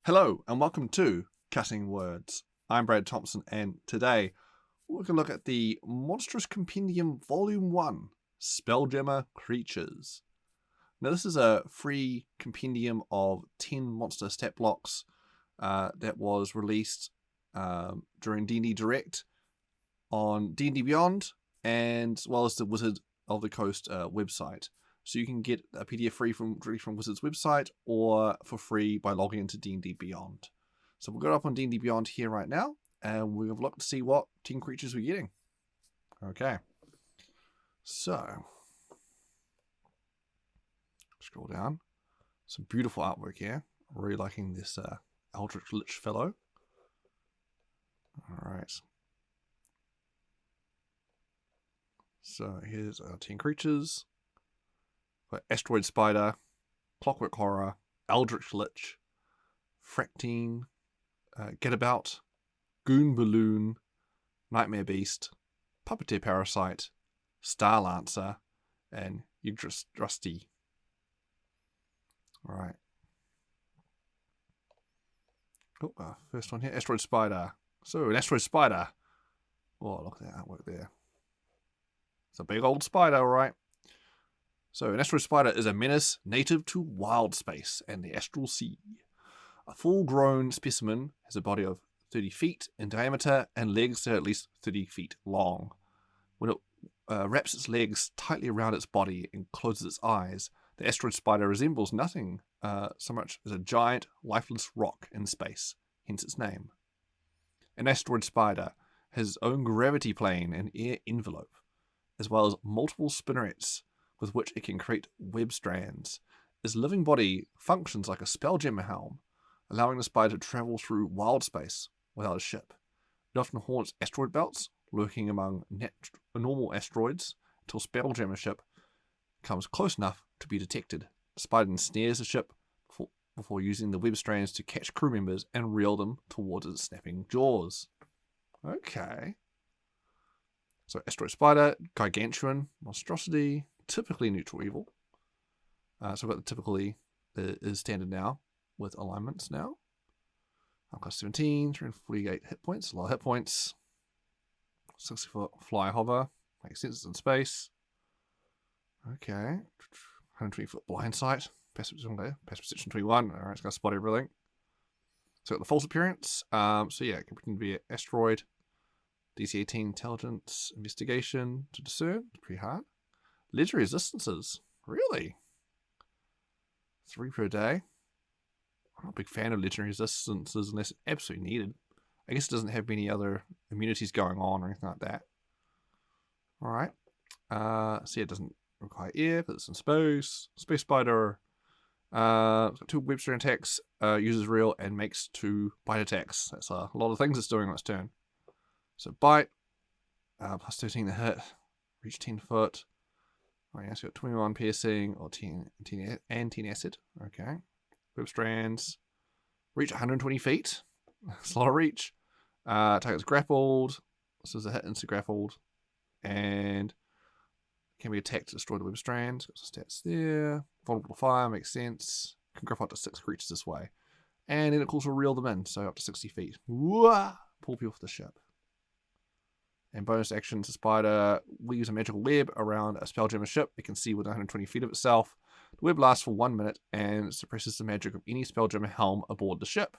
Hello and welcome to Cutting Words. I'm Brad Thompson and today we're going to look at the Monstrous Compendium Volume 1, Spelljammer Creatures. Now this is a free compendium of 10 monster stat blocks that was released during DnDDirect on D&D Beyond and as well as the Wizard of the Coast website. So you can get a PDF directly from Wizard's website or for free by logging into D&D Beyond. So we'll go up on D&D Beyond here right now and we'll have a look to see what 10 creatures we're getting. Okay. So, scroll down. Some beautiful artwork here. Really liking this Eldritch Lich fellow. Alright. So here's our 10 creatures. Asteroid Spider, Clockwork Horror, Eldritch Lich, Fractine, Getabout, Goon Balloon, Nightmare Beast, Puppeteer Parasite, Star Lancer, and Igrazi. Alright. Oh, first one here, Asteroid Spider. So, an Asteroid Spider. Oh, look at that artwork there. It's a big old spider, alright. So, an Asteroid Spider is a menace native to wild space and the astral sea. A full-grown specimen has a body of 30 feet in diameter and legs that are at least 30 feet long. When it wraps its legs tightly around its body and closes its eyes, the Asteroid Spider resembles nothing so much as a giant, lifeless rock in space, hence its name. An Asteroid Spider has its own gravity plane and air envelope, as well as multiple spinnerets with which it can create web strands. Its living body functions like a Spelljammer helm, allowing the spider to travel through wild space without a ship. It often haunts asteroid belts, lurking among normal asteroids until Spelljammer ship comes close enough to be detected. The spider ensnares the ship before using the web strands to catch crew members and reel them towards its snapping jaws. Okay. So Asteroid Spider, Gargantuan, Monstrosity, typically neutral evil. So we've got the typically is standard now with alignments now. Class 17, 348 hit points, a lot of hit points. 60 foot fly hover, makes sense, it's in space. Okay. 120 foot blind sight, passive perception 21. Alright, it's going to spot everything. So got the false appearance. So yeah, it can pretend to be an asteroid. DC 18 intelligence investigation to discern. Pretty hard. Legendary resistances. Really? 3 per day. I'm not a big fan of legendary resistances unless it's absolutely needed. I guess it doesn't have many other immunities going on or anything like that. Alright. So yeah, it doesn't require air because it's in space. Space Spider. It's got 2 web strand attacks. Uses reel and makes 2 bite attacks. That's a lot of things it's doing on its turn. So bite. Plus 13 to hit. Reach 10 foot. Oh yeah, so got 21 piercing or 10 acid. Okay. Web strands. Reach 120 feet. That's a lot of reach. Target's grappled. This is a hit into grappled. And can be attacked to destroy the web strand. Got some stats there. Vulnerable to fire, makes sense. Can grapple up to 6 creatures this way. And then it calls to reel them in, so up to 60 feet. Whoa! Pull people off the ship. And bonus action to Spider, we use a magical web around a Spelljammer ship. It can see within 120 feet of itself. The web lasts for 1 minute and suppresses the magic of any Spelljammer helm aboard the ship.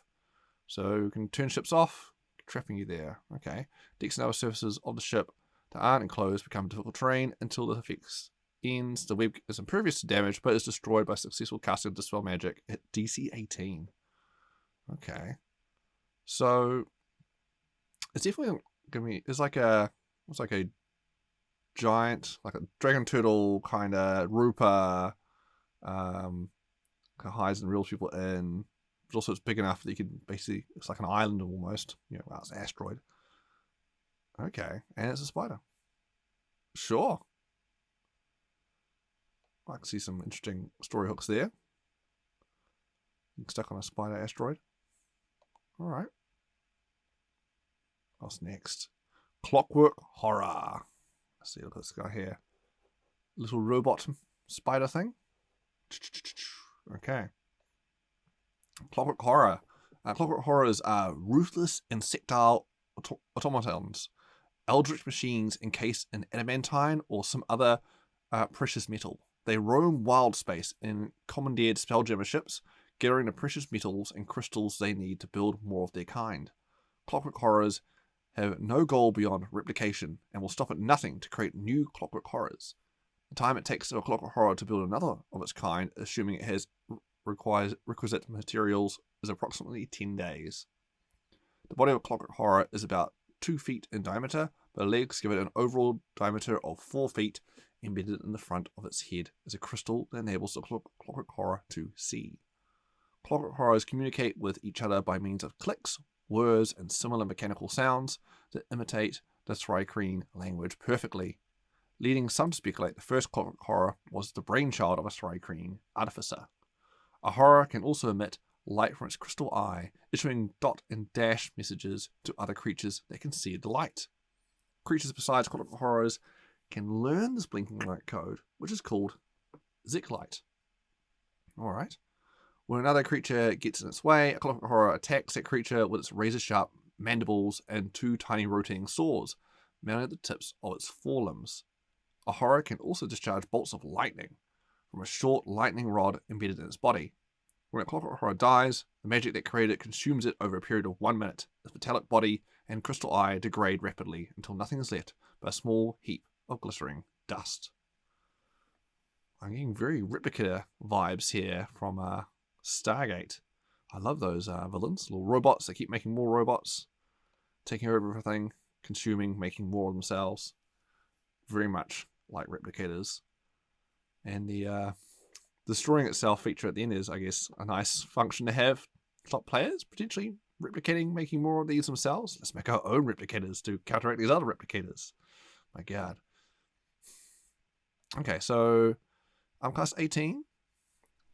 So you can turn ships off, trapping you there. Okay. Decks and other surfaces of the ship that aren't enclosed become difficult terrain until the effects ends. The web is impervious to damage, but is destroyed by successful casting of Dispel Magic at DC 18. Okay. So it's definitely it's like a giant, like a dragon turtle kind of Rupa, kind of hides and reels people in. But also it's big enough that you can basically, it's like an island almost. You know, well, it's an asteroid. Okay, and it's a spider. Sure. I can see some interesting story hooks there. Stuck on a spider asteroid. Alright. What's next? Clockwork Horror. Let's see, look at this guy here. Little robot spider thing. Okay. Clockwork Horror. Clockwork Horrors are ruthless insectile automatons, eldritch machines encased in adamantine or some other precious metal. They roam wild space in commandeered Spelljammer ships, gathering the precious metals and crystals they need to build more of their kind. Clockwork Horrors have no goal beyond replication and will stop at nothing to create new Clockwork Horrors. The time it takes a Clockwork Horror to build another of its kind, assuming it has requisite materials, is approximately 10 days. The body of a Clockwork Horror is about 2 feet in diameter, but the legs give it an overall diameter of 4 feet. Embedded in the front of its head is a crystal that enables the Clockwork Horror to see. Clockwork Horrors communicate with each other by means of clicks, whirs, and similar mechanical sounds that imitate the Fractine language perfectly, leading some to speculate the first Clockwork Horror was the brainchild of a Fractine artificer. A horror can also emit light from its crystal eye, issuing dot and dash messages to other creatures that can see the light. Creatures besides Clockwork Horrors can learn this blinking light code, which is called Zik Light. Alright. When another creature gets in its way, a Clockwork Horror attacks that creature with its razor-sharp mandibles and 2 tiny rotating saws, mounted at the tips of its forelimbs. A horror can also discharge bolts of lightning from a short lightning rod embedded in its body. When a Clockwork Horror dies, the magic that created it consumes it over a period of 1 minute. Its metallic body and crystal eye degrade rapidly until nothing is left but a small heap of glittering dust. I'm getting very Replicator vibes here from Stargate. I love those villains, little robots that keep making more robots, taking over everything, consuming, making more of themselves. Very much like Replicators. And the destroying itself feature at the end is, I guess, a nice function to have. Top players potentially replicating, making more of these themselves. Let's make our own replicators to counteract these other replicators. My god. Okay, so I'm class 18.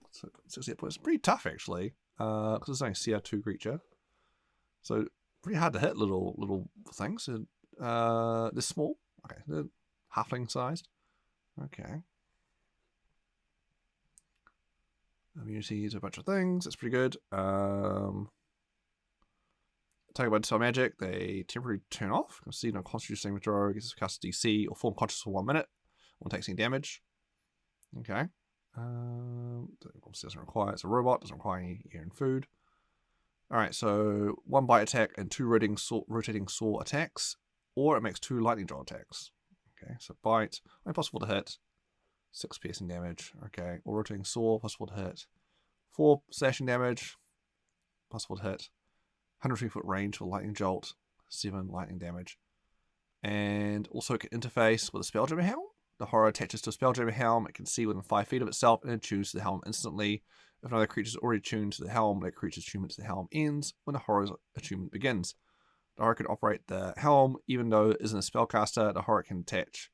So 68 points. Pretty tough, actually, because it's only CR2 creature. So pretty hard to hit little things. They're small. Okay, they're halfling sized. Okay. Immunity to a bunch of things. That's pretty good. Talking about Dispel Magic, they temporarily turn off. You can see no Constitution saving throw, gets cast DC, or form conscious for 1 minute. Won't take any damage. Okay. Obviously doesn't require, it's a robot, doesn't require any air and food. Alright, so 1 bite attack and 2 rotating saw attacks, or it makes 2 lightning jaw attacks. Okay, so bite, only possible to hit. 6 piercing damage, okay. Or rotating saw, possible to hit. 4 slashing damage, possible to hit. 120-foot range for lightning jolt, 7 lightning damage. And also it can interface with a Spelljammer helm. The horror attaches to a Spelljammer helm. It can see within 5 feet of itself and attunes to the helm instantly. If another creature is already attuned to the helm, that creature's attunement to the helm ends when the horror's attunement begins. The horror can operate the helm even though it isn't a spellcaster. The horror can attach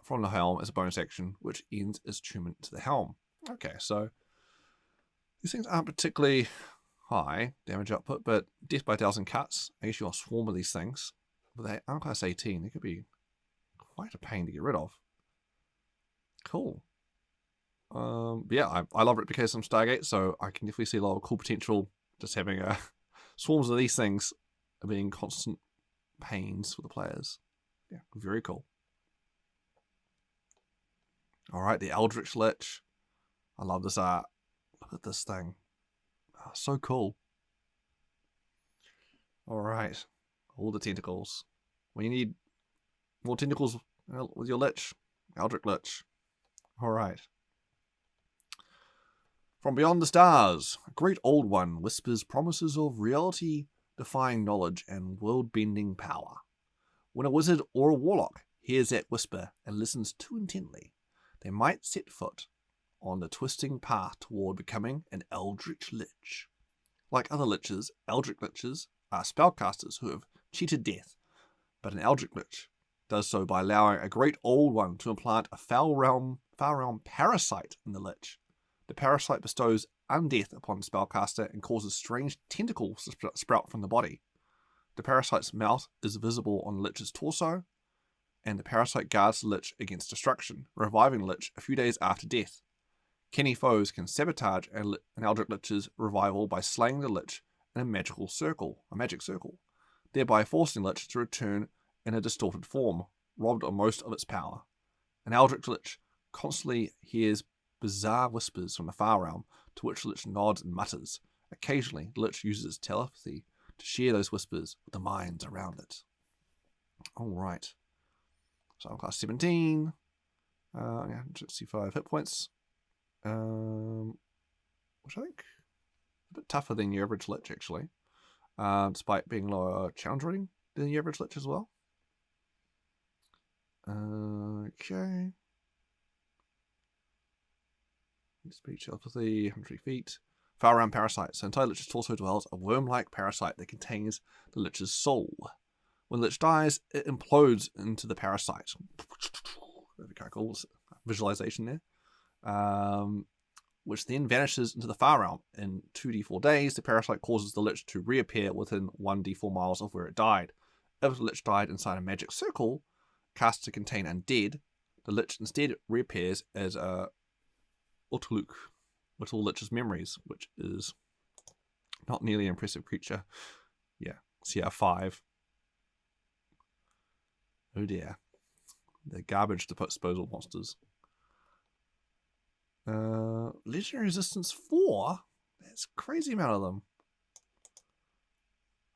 from the helm as a bonus action, which ends its attunement to the helm. Okay, so these things aren't particularly high damage output, but death by 1,000 cuts. I guess you'll swarm of these things. But they are class 18. They could be quite a pain to get rid of. Cool. But yeah, I love Replicators from Stargate, so I can definitely see a lot of cool potential just having swarms of these things being constant pains for the players. Yeah, very cool. Alright, the Eldritch Lich. I love this art. Look at this thing. Oh, so cool. Alright. All the tentacles. When you need more tentacles with your Lich, Eldritch Lich. Alright. From beyond the stars, a great old one whispers promises of reality-defying knowledge and world-bending power. When a wizard or a warlock hears that whisper and listens too intently, they might set foot on the twisting path toward becoming an Eldritch Lich. Like other Liches, Eldritch Liches are spellcasters who have cheated death, but an Eldritch Lich does so by allowing a great old one to implant a foul realm parasite in the Lich. The parasite bestows undeath upon the spellcaster and causes strange tentacles to sprout from the body. The parasite's mouth is visible on the Lich's torso, and the parasite guards the Lich against destruction, reviving the Lich a few days after death. Kenny foes can sabotage an Eldritch Lich's revival by slaying the Lich in a magic circle, thereby forcing the Lich to return in a distorted form, robbed of most of its power. An Eldritch Lich constantly hears bizarre whispers from the far realm, to which the Lich nods and mutters. Occasionally, the Lich uses its telepathy to share those whispers with the minds around it. Alright. So I'm class 17. 165 hit points. Which I think is a bit tougher than your average Lich, actually. Despite being lower challenge rating than the average Lich as well. Okay. Speech telepathy, 100 feet. Far around parasite. So inside the Lich's torso dwells a worm-like parasite that contains the Lich's soul. When the Lich dies, it implodes into the parasite. Very kind of cool visualization there. Which then vanishes into the far realm. In 2d4 days, the parasite causes the Lich to reappear within 1d4 miles of where it died. If the Lich died inside a magic circle cast to contain undead, the Lich instead reappears as a Utuluk, Little Lich's Memories, which is not nearly an impressive creature. Yeah, CR5. Oh dear. They're garbage disposal monsters. Legendary Resistance 4? That's a crazy amount of them.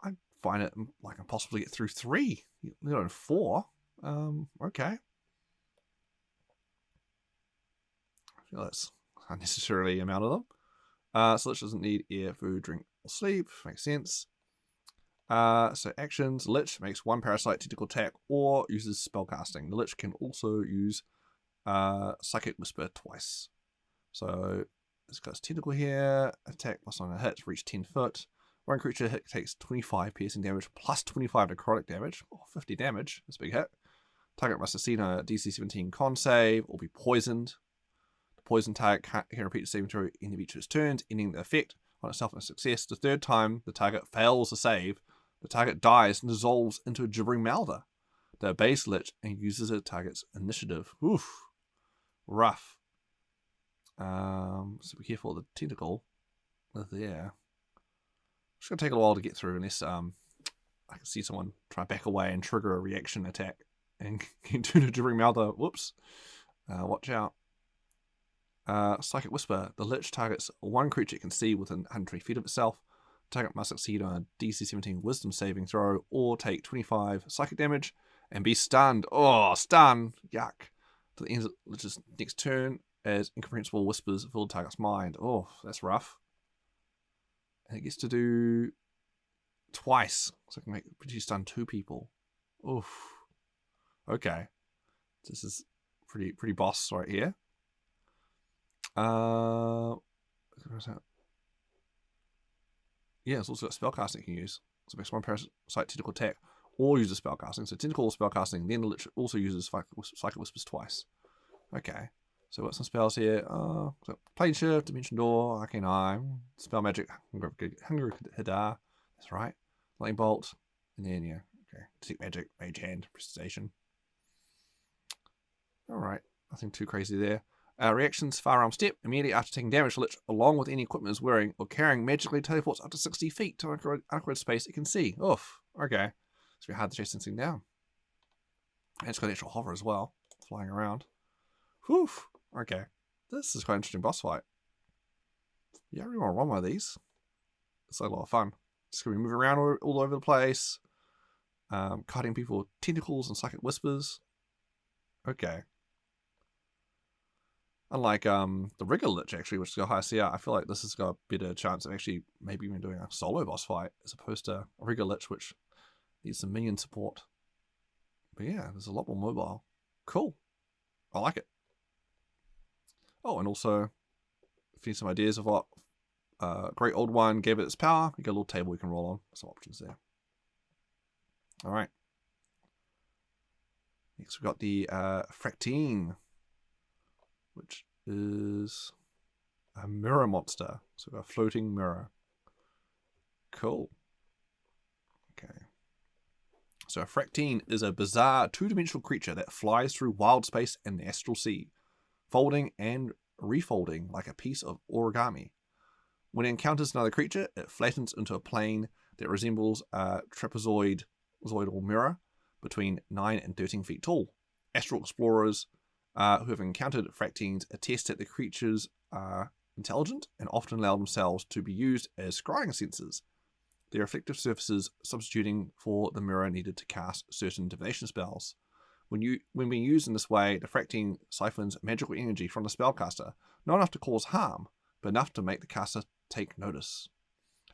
I find it like I'm possibly get through 3, let alone 4. Okay. I feel that's unnecessarily amount of them. So Lich doesn't need air, food, drink, or sleep. Makes sense. So actions. Lich makes one parasite tentacle attack or uses spellcasting. The Lich can also use Psychic Whisper twice. So it's got its tentacle here. Attack plus on a hit, reach 10 foot. One creature hit takes 25 piercing damage plus 25 necrotic damage. Oh, 50 damage. That's a big hit. Target must succeed on a DC 17 con save or be poisoned. The poisoned target can repeat the saving throw in each of its turns, ending the effect on itself in success. The third time the target fails to save, the target dies and dissolves into a gibbering mouther. The base Lich and uses the target's initiative. Oof. Rough. So be careful of the tentacle. There. It's going to take a while to get through unless I can see someone try back away and trigger a reaction attack and get into a gibbering mouther. Whoops. Watch out. Psychic Whisper. The Lich targets one creature it can see within 120 feet of itself. The target must succeed on a DC 17 Wisdom saving throw or take 25 psychic damage and be stunned. Oh, stun. Yuck. To the end of the Lich's next turn as incomprehensible whispers fill the target's mind. Oh, that's rough. And it gets to do twice. So it can produce stun 2 people. Oof. Okay. This is pretty boss right here. Yeah, it's also got spellcasting you can use. So it makes one parasite tentacle attack or uses spellcasting. So tentacle or spellcasting, then it also uses Psychic Whispers twice. Okay. So we've got some spells here. So Plane Shift, Dimension Door, Arcane Eye, Spell Magic, Hunger Hadar. That's right. Lightning Bolt. And then, yeah. Okay. Detect Magic, Mage Hand, Precipitation. Alright. Nothing too crazy there. Reactions, Far Realm Step. Immediately after taking damage, the Lich, along with any equipment is wearing or carrying, magically teleports up to 60 feet to an uncharted space it can see. Oof. Okay. It's very hard to chase this thing down. And it's got actual hover as well. Flying around. Whew. Okay. This is quite an interesting boss fight. Yeah, I really want to run one of these. It's like a lot of fun. Just going to be moving around all over the place. Cutting people with tentacles and psychic whispers. Okay. Unlike the regular Lich, actually, which has got higher CR, I feel like this has got a better chance of actually maybe even doing a solo boss fight as opposed to a regular Lich, which needs some minion support. But yeah, there's a lot more mobile. Cool. I like it. Oh, and also, if you need some ideas of what Great Old One gave it its power, you got a little table you can roll on. Some options there. Alright. Next we've got the Fractine, which is a mirror monster. So a floating mirror. Cool. Okay. So a Fractine is a bizarre two-dimensional creature that flies through wild space and the astral sea, folding and refolding like a piece of origami. When it encounters another creature, it flattens into a plane that resembles a trapezoidal mirror between 9 and 13 feet tall. Astral explorers who have encountered Fractines attest that the creatures are intelligent and often allow themselves to be used as scrying sensors, their reflective surfaces substituting for the mirror needed to cast certain divination spells. When being used in this way, the Fractine siphons magical energy from the Spellcaster, not enough to cause harm, but enough to make the caster take notice.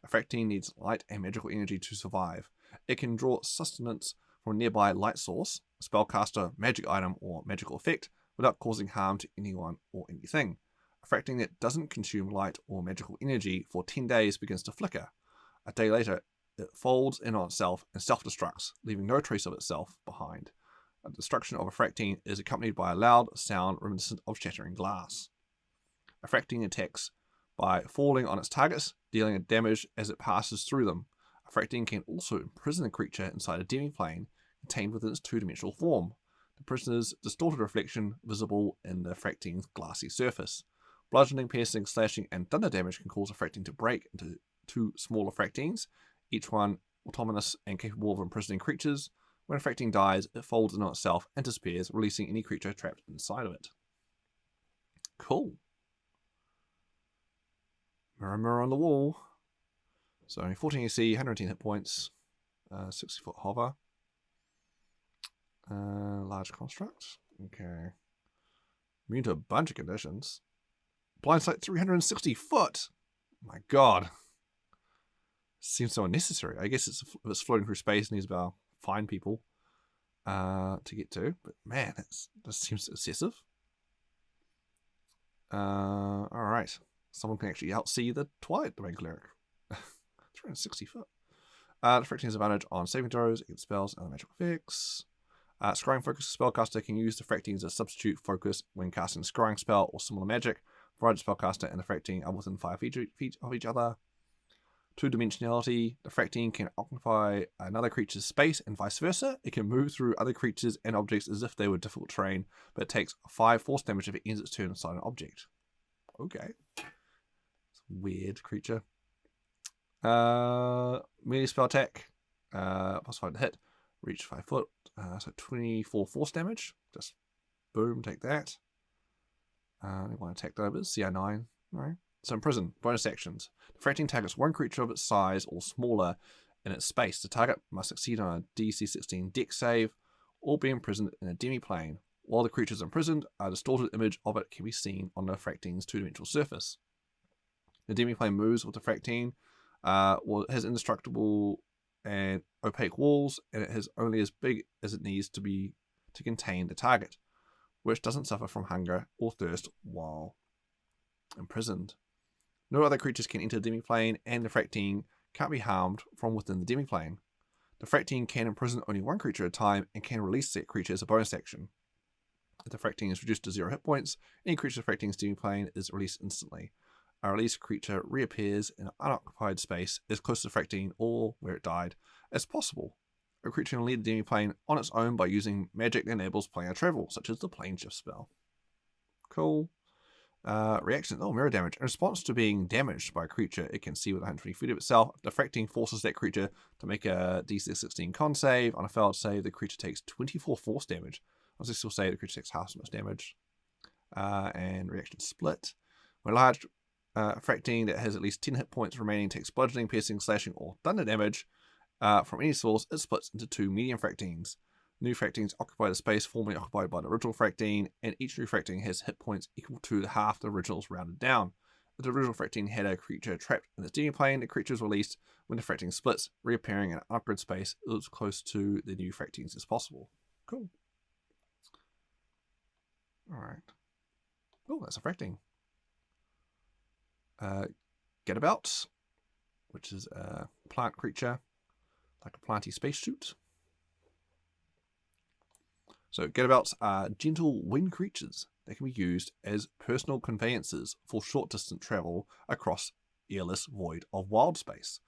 A Fractine needs light and magical energy to survive. It can draw sustenance from a nearby light source, a spellcaster, magic item, or magical effect without causing harm to anyone or anything. A Fractine that doesn't consume light or magical energy for 10 days begins to flicker. A day later, it folds in on itself and self-destructs, leaving no trace of itself behind. The destruction of a Fractine is accompanied by a loud sound reminiscent of shattering glass. A Fractine attacks by falling on its targets, dealing damage as it passes through them. A Fractine can also imprison a creature inside a demi-plane contained within its two-dimensional form. The prisoner's distorted reflection visible in the Fractine's glassy surface. Bludgeoning, piercing, slashing, and thunder damage can cause a Fractine to break into two smaller Fractines, each one autonomous and capable of imprisoning creatures. When a Fractine dies, it folds in on itself and disappears, releasing any creature trapped inside of it. Cool. Mirror, mirror on the wall. So only 14 AC, 110 hit points, 60 foot hover. Large construct. Okay. Immune to a bunch of conditions. Blind sight 360 foot. My god. Seems so unnecessary. I guess if it's floating through space and needs to find people to get to. But man, that seems excessive. Alright. Someone can actually outsee the Twilight the Red Cleric. 360 foot. The Fractine has advantage on saving throws against spells and other magical effects. Scrying focus spellcaster can use the Fractine as a substitute focus when casting a scrying spell or similar magic, provided the spellcaster and the Fractine are within 5 feet of each other. Two-dimensionality, the Fractine can occupy another creature's space and vice versa. It can move through other creatures and objects as if they were difficult terrain, but it takes 5 force damage if it ends its turn inside an object. Okay. It's a weird creature. Melee spell attack, plus 5 to hit, reach 5 foot, so 24 force damage. Just boom, take that. You want to attack that over CR9, right? So imprison, bonus actions. The Fractine targets one creature of its size or smaller in its space. The target must succeed on a DC 16 Dex save or be imprisoned in a demi-plane. While the creature is imprisoned, a distorted image of it can be seen on the Fractine's two-dimensional surface. The demi-plane moves with the Fractine, has indestructible and opaque walls, and it has only as big as it needs to be to contain the target, which doesn't suffer from hunger or thirst while imprisoned. No other creatures can enter the demi-plane, and the Fractine can't be harmed from within the demi-plane. The Fractine can imprison only one creature at a time and can release that creature as a bonus action. If the Fractine is reduced to 0 hit points, any creature in the Fractine's demi-plane is released instantly. A released creature reappears in an unoccupied space as close to the Fractine or where it died as possible. A creature can leave the demi-plane on its own by using magic that enables planar travel, such as the plane shift spell. Cool. Reaction. Mirror damage. In response to being damaged by a creature it can see within 120 feet of itself, the Fractine forces that creature to make a DC 16 con save. On a failed save, the creature takes 24 force damage. As I still say, the creature takes half as much damage. And reaction split. When a large Fractine that has at least 10 hit points remaining takes bludgeoning, piercing, slashing, or thunder damage from any source, it splits into 2 medium Fractines. New Fractines occupy the space formerly occupied by the original Fractine, and each new Fractine has hit points equal to half the original's rounded down. If the original Fractine had a creature trapped in its demi-plane, the creature is released when the Fractine splits, reappearing in an upgrade space as close to the new Fractines as possible. Cool. Alright. Oh, that's a Fractine. Getabout, which is a plant creature, like a planty spacesuit. So Getabouts are gentle wind creatures that can be used as personal conveyances for short-distance travel across airless void of wild space.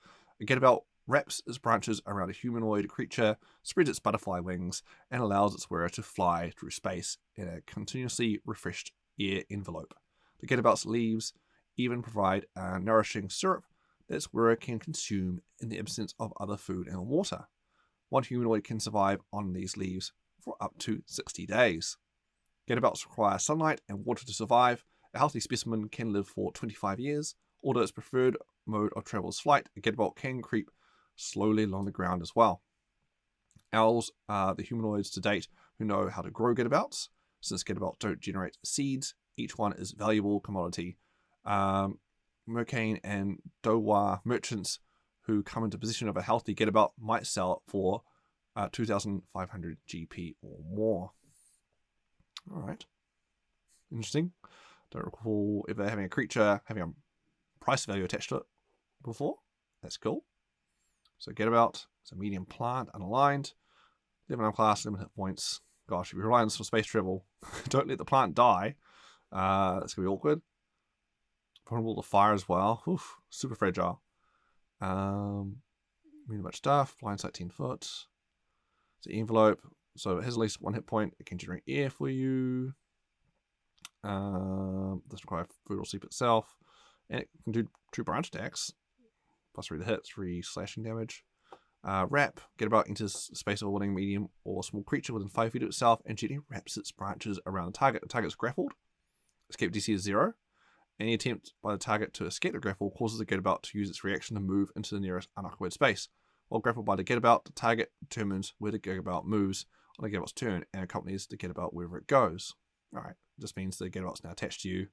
A Getabout wraps its branches around a humanoid creature, spreads its butterfly wings, and allows its wearer to fly through space in a continuously refreshed air envelope. The Getabout's leaves even provide a nourishing syrup that its wearer can consume in the absence of other food and water. One humanoid can survive on these leaves for up to 60 days. Gadabouts require sunlight and water to survive. A healthy specimen can live for 25 years, although its preferred mode of travel is flight. A gadabout can creep slowly along the ground as well. Owls are the humanoids to date who know how to grow gadabouts. Since gadabouts don't generate seeds, each one is a valuable commodity. Merkane and Dowa merchants who come into possession of a healthy gadabout might sell it for 2,500 GP or more. Alright. Interesting. Don't recall ever having a creature having a price value attached to it before. That's cool. So gadabout is a medium plant, unaligned. 11 class, limited hit points. Gosh, if you rely on this for space travel, don't let the plant die. That's going to be awkward. Vulnerable to fire as well. Oof, super fragile. Really much stuff. Blind sight 10 foot. It's an envelope. So it has at least 1 hit point. It can generate air for you. Doesn't require food or sleep itself. And it can do 2 branch attacks. Plus 3 to hit, 3 slashing damage. Wrap. Gadabout enters space of a willing medium or small creature within 5 feet of itself and gently wraps its branches around the target. The target is grappled. Escape DC is 0. Any attempt by the target to escape the grapple causes the gadabout to use its reaction to move into the nearest unoccupied space. While grappled by the gadabout, the target determines where the gadabout moves on the gadabout's turn and accompanies the gadabout wherever it goes. Alright, this means the gadabout's now attached to you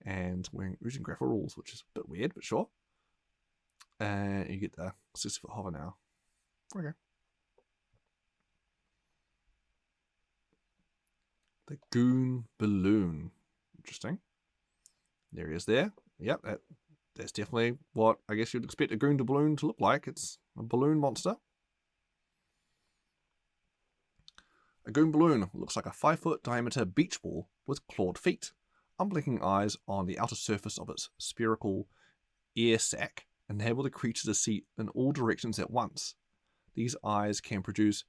and we're using grapple rules, which is a bit weird, but sure. And you get the 60-foot hover now. Okay. The Goon Balloon. Interesting. There he is there. Yep, that's definitely what I guess you'd expect a Goon balloon to look like. It's a balloon monster. A Goon balloon looks like a 5-foot diameter beach ball with clawed feet, unblinking eyes on the outer surface of its spherical air sac, enable the creature to see in all directions at once. These eyes can produce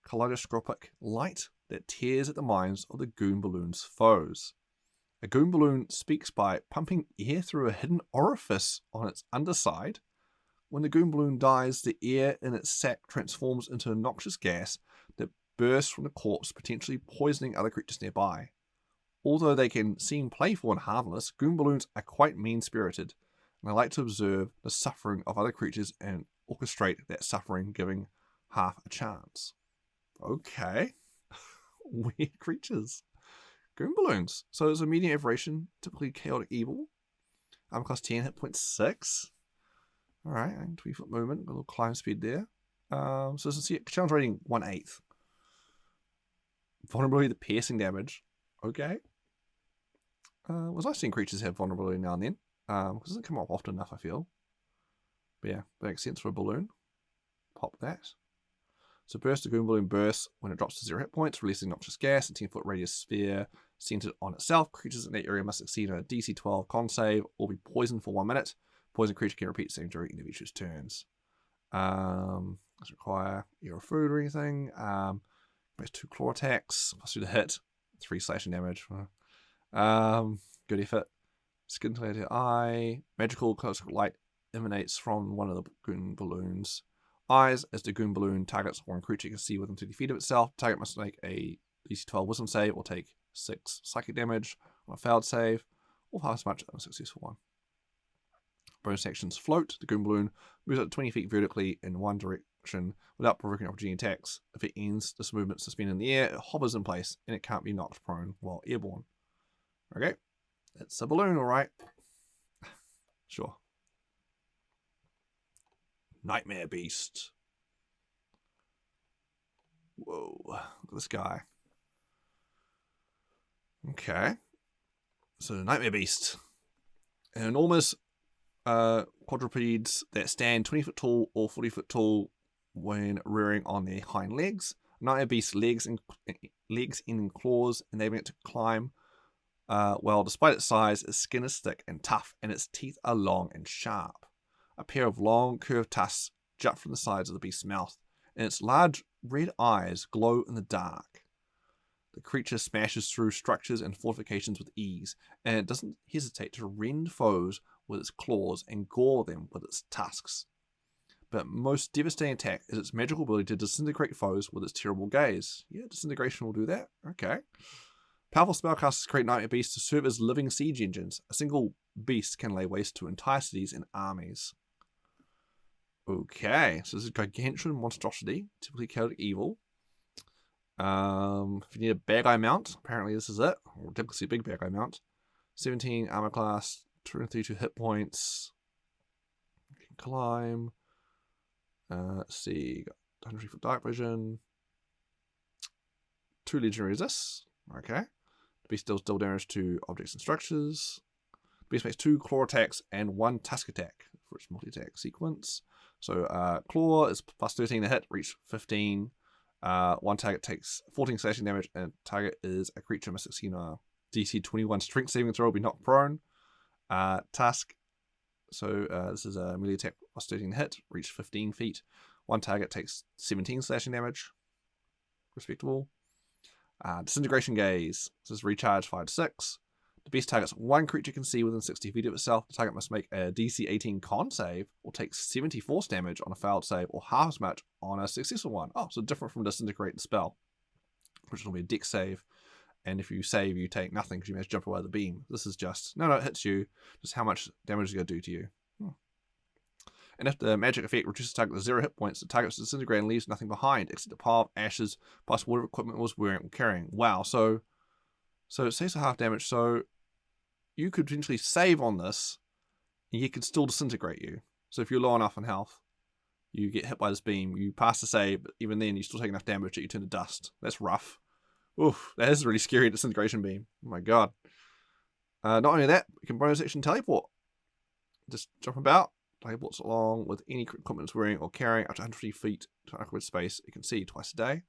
kaleidoscopic light that tears at the minds of the Goon balloon's foes. A Goon balloon speaks by pumping air through a hidden orifice on its underside. When the Goon balloon dies, the air in its sac transforms into a noxious gas that bursts from the corpse, potentially poisoning other creatures nearby. Although they can seem playful and harmless, Goon balloons are quite mean-spirited, and they like to observe the suffering of other creatures and orchestrate that suffering, giving half a chance. Okay. Weird creatures. Goon balloons. So it's a medium aberration, typically chaotic evil. Cost 10, hit point 6. Alright, 20-foot movement, a little climb speed there. So this is challenge rating 1/8. Vulnerability to piercing damage. Okay. It was nice seeing creatures have vulnerability now and then. Because it doesn't come up often enough, I feel. But yeah, that makes sense for a balloon. Pop that. So burst, the Goon balloon bursts when it drops to 0 hit points, releasing noxious gas, a 10-foot radius sphere centered on itself. Creatures in that area must succeed on a DC 12 con save or be poisoned for 1 minute. Poison creature can repeat the same during individual's turns. Doesn't require air or food or anything. Makes 2 claw attacks, plus 2 to hit, 3 slashing damage. Good effort. Skin to the eye. Magical kaleidoscopic light emanates from one of the Goon balloon's eyes. As the Goon balloon targets one creature can see within 30 feet of itself, the target must make a DC 12 wisdom save or take 6 psychic damage on a failed save, or half as much on a successful one. Bonus actions: float. The Goon balloon moves up to 20 feet vertically in one direction without provoking opportunity attacks. If it ends this movement suspended in the air, it hovers in place and it can't be knocked prone while airborne. Okay, it's a balloon, alright. Sure. Nightmare Beast. Whoa, look at this guy. Okay. So, Nightmare Beast. An enormous quadrupeds that stand 20 foot tall or 40 foot tall when rearing on their hind legs. Nightmare Beast's legs ending claws, enabling it to climb. Well, despite its size, its skin is thick and tough, and its teeth are long and sharp. A pair of long, curved tusks jut from the sides of the beast's mouth, and its large red eyes glow in the dark. The creature smashes through structures and fortifications with ease, and it doesn't hesitate to rend foes with its claws and gore them with its tusks. But most devastating attack is its magical ability to disintegrate foes with its terrible gaze. Yeah, disintegration will do that. Okay. Powerful spellcasters create nightmare beasts to serve as living siege engines. A single beast can lay waste to entire cities and armies. Okay, so this is Gargantuan Monstrosity, typically chaotic evil. If you need a bad guy mount, apparently this is it. Or typically a big bad guy mount. 17 armor class, 232 hit points. You can climb. Let's see, got 100 foot dark vision. 2 legendary resists. Okay. The beast deals double damage to objects and structures. The beast makes 2 claw attacks and 1 tusk attack for its multi-attack sequence. So claw is plus 13 to hit, reach 15. One target takes 14 slashing damage, and target is a creature must succeed on a DC 21 strength saving throw, be knocked prone. Tusk. So this is a melee attack plus 13 to hit, reach 15 feet. One target takes 17 slashing damage. Respectable. Disintegration Gaze. This is recharge 5 to 6. The beast targets 1 creature can see within 60 feet of itself. The target must make a DC 18 con save or take 70 force damage on a failed save or half as much on a successful one. Oh, so different from Disintegrate the spell, which will be a dex save. And if you save, you take nothing because you managed to jump away the beam. This is just, no, it hits you. Just how much damage is going to do to you. And if the magic effect reduces the target to 0 hit points, the target is disintegrated and leaves nothing behind except a pile of ashes plus whatever equipment it was wearing or carrying. Wow, so it saves a half damage, so you could potentially save on this and he could still disintegrate you. So if you're low enough in health, you get hit by this beam, you pass the save, but even then you still take enough damage that you turn to dust. That's rough. Oof, that is a really scary disintegration beam. Oh my god. Not only that, you can bonus action teleport. Just jump about, teleports along with any equipment it's wearing or carrying up to 150 feet to an awkward space you can see twice a day.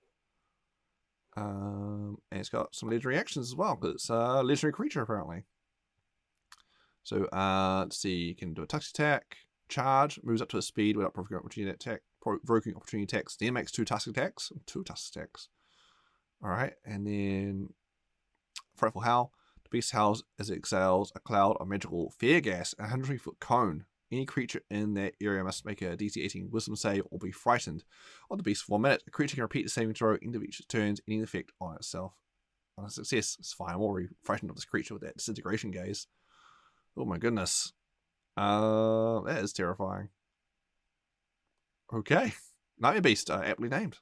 And it's got some legendary actions as well, because it's a legendary creature apparently. So let's see, you can do a tusk attack, charge, moves up to a speed without provoking opportunity attacks, then makes 2 tusk attacks. Alright, and then Frightful Howl. The beast howls as it exhales a cloud of magical fear gas, a 120-foot cone. Any creature in that area must make a DC 18 wisdom save or be frightened of the beast for 1 minute. A creature can repeat the saving throw end of each turn's any effect on itself. On a success, it's fine. I'm already frightened of this creature with that disintegration gaze. Oh my goodness. That is terrifying. Okay. Nightmare Beast, aptly named.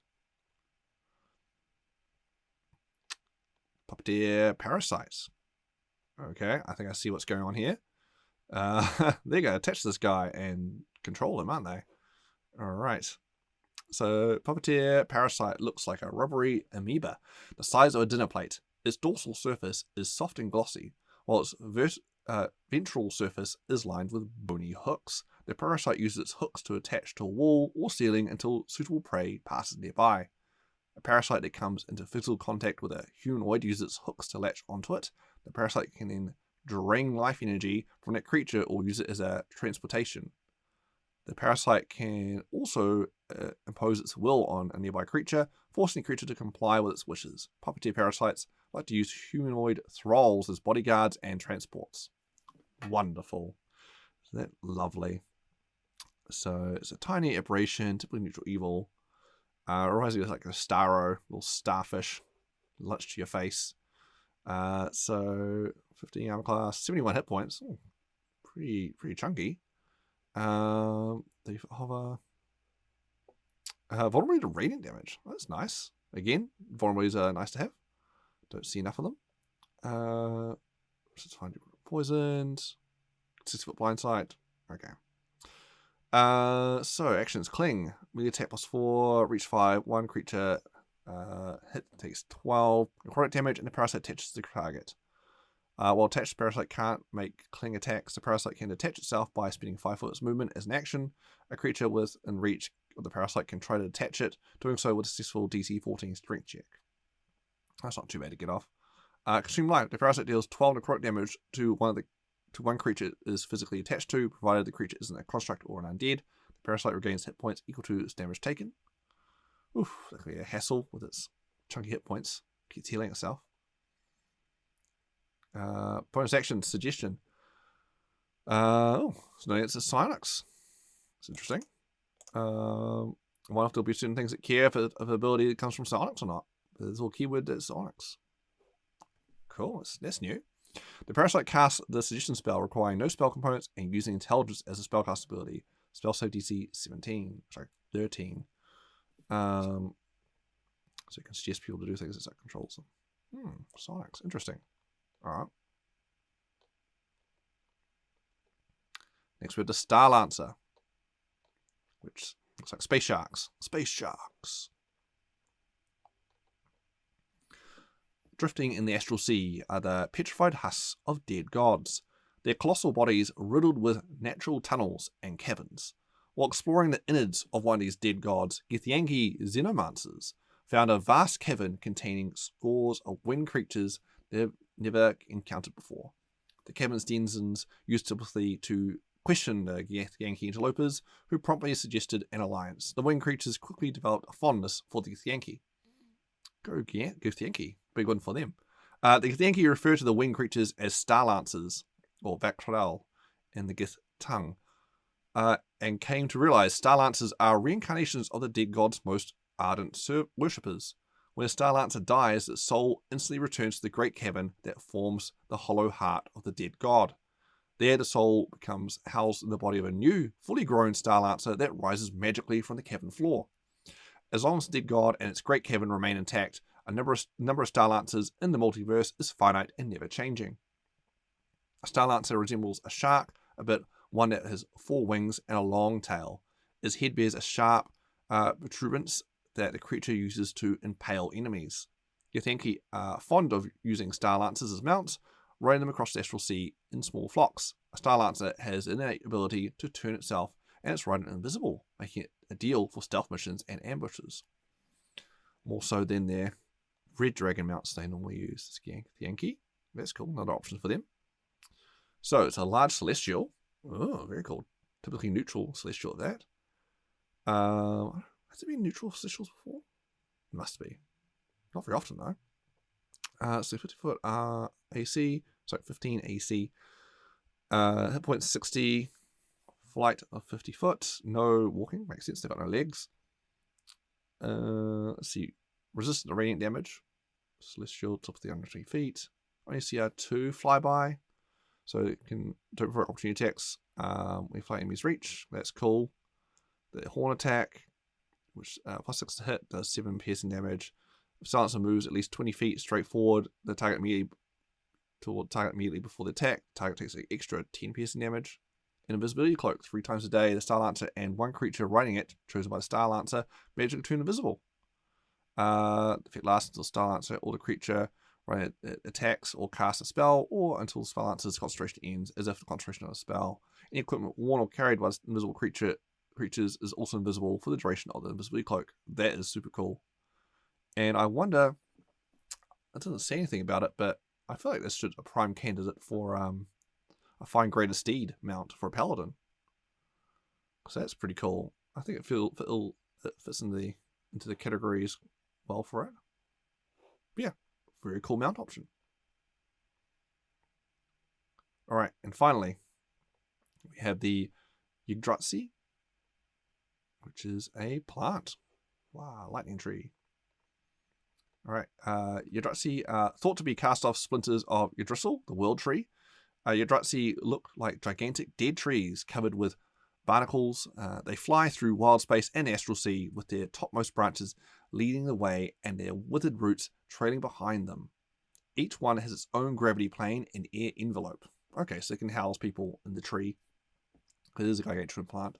Puppeteer Parasites. Okay, I think I see what's going on here. They're going to attach this guy and control him, aren't they? Alright. So, Puppeteer Parasite looks like a rubbery amoeba, the size of a dinner plate. Its dorsal surface is soft and glossy, while its ventral surface is lined with bony hooks. The parasite uses its hooks to attach to a wall or ceiling until suitable prey passes nearby. A parasite that comes into physical contact with a humanoid uses its hooks to latch onto it. The parasite can then drain life energy from that creature or use it as a transportation. The parasite can also impose its will on a nearby creature, forcing the creature to comply with its wishes. Puppeteer parasites like to use humanoid thralls as bodyguards and transports. Wonderful. Isn't that lovely? So it's a tiny aberration, typically neutral evil. Reminds me of like a starro, little starfish, lunch to your face. So 15 armor class, 71 hit points. Ooh, pretty chunky. They hover. Vulnerability to radiant damage. That's nice. Again, vulnerabilities are nice to have. Don't see enough of them. Just find poisoned. 6-foot blind sight. Okay. So actions: Cling, melee attack +4, reach 5, 1 creature hit takes 12 necrotic damage, and the parasite attaches the target. While attached, the parasite can't make cling attacks. The parasite can detach itself by spending 5 foot movement as an action. A creature within reach of the parasite can try to detach it, doing so with a successful DC 14 strength check. That's not too bad to get off. Consume life. The parasite deals 12 necrotic damage to one creature it is physically attached to, provided the creature isn't a construct or an undead. The parasite regains hit points equal to its damage taken. Oof, that could be a hassle with its chunky hit points. keeps healing itself. Bonus action, suggestion. So now it's a Psionics. It's interesting. I wonder if there'll be certain things that care if an ability comes from Psionics or not. There's all keyword that's Psionics. Cool, that's new. The Parasite casts the suggestion spell requiring no spell components and using intelligence as a spellcast ability. Spell save DC 13. So you can suggest people to do things as it controls them. Psionics, interesting. Alright. Next we have the Star Lancer, which looks like space sharks. Space sharks. Drifting in the astral sea are the petrified husks of dead gods, their colossal bodies riddled with natural tunnels and caverns. While exploring the innards of one of these dead gods, Githyanki xenomancers found a vast cavern containing scores of winged creatures they've never encountered before. The cavern's denizens used typically to question the Githyanki interlopers, who promptly suggested an alliance. The winged creatures quickly developed a fondness for the Githyanki. Go Githyanki. Big one for them. The Githyanki refer to the winged creatures as Star Lancers, or Vaktrel, in the Gith tongue, and came to realize Star Lancers are reincarnations of the dead god's most ardent worshippers. When a Star Lancer dies, its soul instantly returns to the great cavern that forms the hollow heart of the dead god. There, the soul becomes housed in the body of a new, fully grown Star Lancer that rises magically from the cavern floor. As long as the dead god and its great cavern remain intact, a number of Star Lancers in the multiverse is finite and never changing. A Star Lancer resembles a shark, a bit one that has 4 wings and a long tail. Its head bears a sharp protuberance that the creature uses to impale enemies. Githyanki are fond of using Star Lancers as mounts, riding them across the astral sea in small flocks. A Star Lancer has an innate ability to turn itself and its rider invisible, making it ideal for stealth missions and ambushes. More so than their red dragon mounts they normally use. Githyanki. That's cool. Another option for them. So it's a large celestial. Oh, very cool. Typically neutral celestial at that. Has it been neutral celestials before? Must be. Not very often though. So 50 foot AC. Sorry, 15 AC. Hit points 60. Flight of 50 foot. No walking. Makes sense. They've got no legs. Let's see. Resistant to radiant damage. Celestial, top of the 120 feet. Only CR2 flyby. So it can do provoke opportunity attacks. We fly enemies reach. That's cool. The horn attack, which plus 6 to hit, does 7 piercing damage. If Silencer moves at least 20 feet straight forward, the target immediately before the attack. Target takes an extra 10 piercing damage. An invisibility cloak 3 times a day. The Star Lancer and one creature riding it, chosen by the Star Lancer, magically turn invisible. The effect lasts until Star Lancer or the creature riding it attacks or casts a spell, or until the Star Lancer's concentration ends, as if the concentration of a spell. Any equipment worn or carried by invisible creatures is also invisible for the duration of the invisibility cloak. That is super cool. And I wonder, it doesn't say anything about it, but I feel like this should a prime candidate for a Fine Greater Steed mount for a Paladin. So that's pretty cool. I think it fits into the categories well for it. But yeah, very cool mount option. Alright, and finally, we have the Igrazi, which is a plant. Wow, lightning tree. Alright, Igrazi thought to be cast-off splinters of Yggdrasil, the world tree. Igrazi look like gigantic dead trees covered with barnacles. They fly through wild space and the astral sea with their topmost branches leading the way and their withered roots trailing behind them. Each one has its own gravity plane and air envelope. Okay, so it can house people in the tree. It is a gargantuan plant.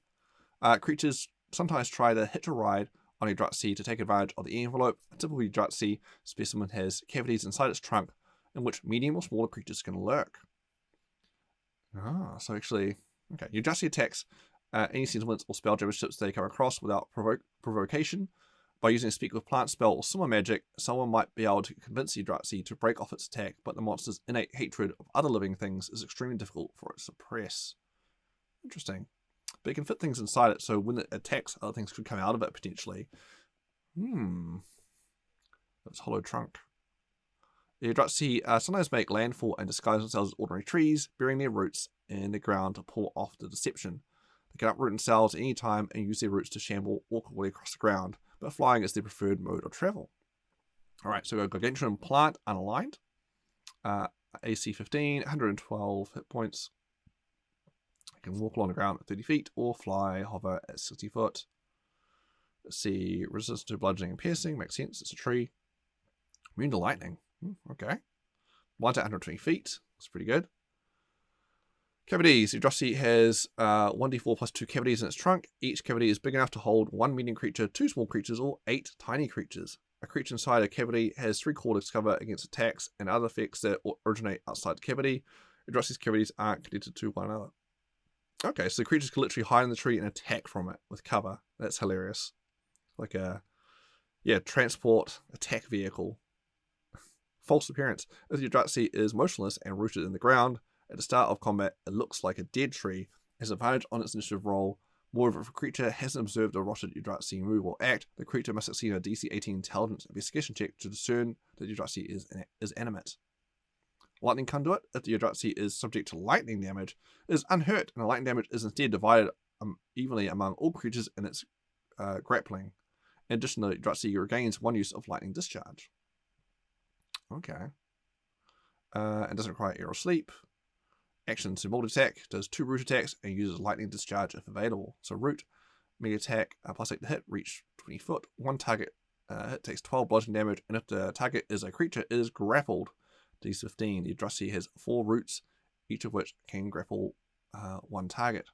Creatures sometimes try to hitch a ride on Igrazi to take advantage of the air envelope. A typical Igrazi specimen has cavities inside its trunk in which medium or smaller creatures can lurk. So actually, okay, Igrazi attacks any sentiments or Spelljammer ships they come across without provocation. By using a Speak with Plant spell or similar magic, someone might be able to convince Igrazi to break off its attack, but the monster's innate hatred of other living things is extremely difficult for it to suppress. Interesting. But it can fit things inside it, so when it attacks, other things could come out of it potentially. That's hollow trunk. The Igrazi sometimes make landfall and disguise themselves as ordinary trees, burying their roots in the ground to pull off the deception. They can uproot themselves at any time and use their roots to shamble awkwardly across the ground, but flying is their preferred mode of travel. Alright, so we've got Gargantuan Plant Unaligned. AC 15, 112 hit points. It can walk along the ground at 30 feet or fly, hover at 60 foot. Let's see, resistance to bludgeoning and piercing, makes sense, it's a tree. Immune to lightning, okay. Blinds at 120 feet, that's pretty good. Cavities, Igrazi has 1d4 plus 2 cavities in its trunk. Each cavity is big enough to hold 1 medium creature, 2 small creatures, or 8 tiny creatures. A creature inside a cavity has 3 corded cover against attacks and other effects that originate outside the cavity. Igrazi's cavities aren't connected to one another. Okay, so the creatures can literally hide in the tree and attack from it with cover. That's hilarious. Like a, transport attack vehicle. False appearance. If the Igrazi is motionless and rooted in the ground, at the start of combat, it looks like a dead tree. It has advantage on its initiative roll. Moreover, if a creature hasn't observed a rotted Igrazi move or act, the creature must succeed a DC 18 intelligence investigation check to discern that the Igrazi is animate. Lightning Conduit, if the Igrazi is subject to lightning damage, is unhurt, and the lightning damage is instead divided evenly among all creatures in its grappling. In addition, the Igrazi regains 1 use of lightning discharge. Okay. It doesn't require air or sleep. Action, so multi-attack, does 2 root attacks and uses lightning discharge if available. So root, mega attack, plus 8 to hit, reach 20 foot. 1 target hit takes 12 bludgeoning damage, and if the target is a creature, it is grappled. D15. The Igrazi has 4 roots, each of which can grapple 1 target.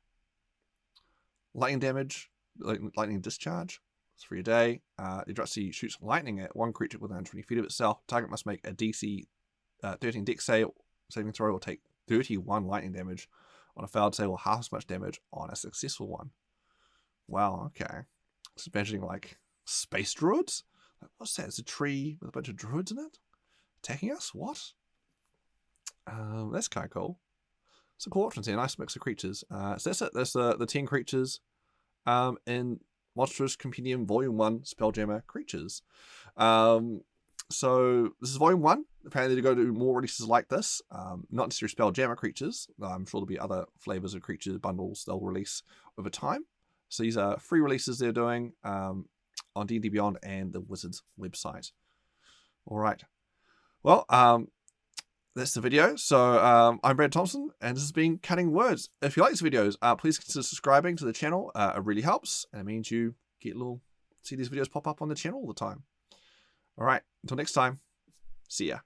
Lightning damage, lightning discharge, 3 a day. The Igrazi shoots lightning at 1 creature within 20 feet of itself. Target must make a DC 13 dex saving throw or take 31 lightning damage on a failed save or half as much damage on a successful one. Wow, okay. Just imagining like space druids? What's that? It's a tree with a bunch of druids in it? Attacking us? What? That's kind of cool. Some cool options here. Nice mix of creatures. So that's it. That's the 10 creatures in Monstrous Compendium Volume 1 Spelljammer creatures. So this is Volume 1. Apparently they go to more releases like this. Not necessarily Spelljammer creatures. I'm sure there'll be other flavors of creatures bundles they'll release over time. So these are free releases they're doing on D&D Beyond and the Wizards website. All right. Well, that's the video. So I'm Brad Thompson, and this has been Cutting Words. If you like these videos, please consider subscribing to the channel. It really helps, and it means you get see these videos pop up on the channel all the time. All right, until next time, see ya.